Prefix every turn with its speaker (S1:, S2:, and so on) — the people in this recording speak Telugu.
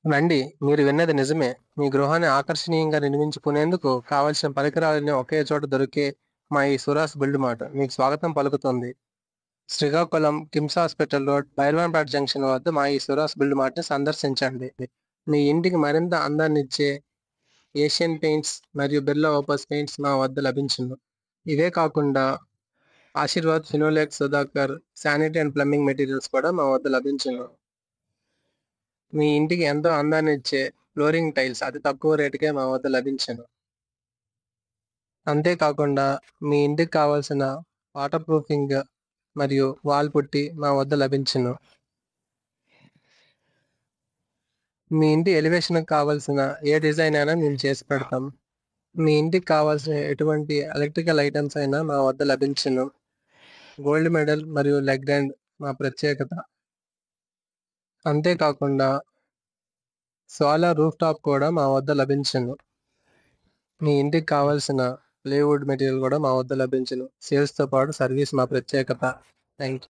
S1: రండి, మీరు విన్నది నిజమే. మీ గృహాన్ని ఆకర్షణీయంగా నిర్మించుకునేందుకు కావలసిన పరికరాలన్నీ ఒకే చోట దొరికే మా ఈ సురాస్ బిల్డ్ మార్ట్ మీకు స్వాగతం పలుకుతోంది. Srikakulam KIMS hospital road, Bairvanpeta junction వద్ద మా ఈ సురాస్ బిల్డ్ మార్ట్‌ని సందర్శించండి. మీ ఇంటికి మరింత అందాన్నిచ్చే ఏషియన్ పెయింట్స్ మరియు బిర్లా ఓపస్ పెయింట్స్ మా వద్ద లభించును. ఇవే కాకుండా Ashirvad, Finolex, Sudhakar sanitary and plumbing materials కూడా మా వద్ద లభించును. మీ ఇంటికి ఎంతో అందాన్నిచ్చే ఫ్లోరింగ్ టైల్స్ అతి తక్కువ రేటుకే మా వద్ద లభించును. అంతేకాకుండా మీ ఇంటికి కావాల్సిన వాటర్ ప్రూఫింగ్ మరియు వాల్ పుట్టి మా వద్ద లభించును. మీ ఇంటి ఎలివేషన్‌కి కావాల్సిన ఏ డిజైన్ అయినా మేము చేసి పెడతాం. మీ ఇంటికి కావాల్సిన ఎటువంటి ఎలక్ట్రికల్ ఐటెమ్స్ అయినా మా వద్ద లభించును. గోల్డ్ మెడల్ మరియు లెగ్ అండ్ మా ప్రత్యేకత. అంతేకాకుండా సోలార్ రూఫ్ టాప్ కూడా మా వద్ద లభించును. మీ ఇంటికి కావాల్సిన ప్లైవుడ్ మెటీరియల్ కూడా మా వద్ద లభించును. సేల్స్‌తో పాటు సర్వీస్ మా ప్రత్యేకత. Thank you.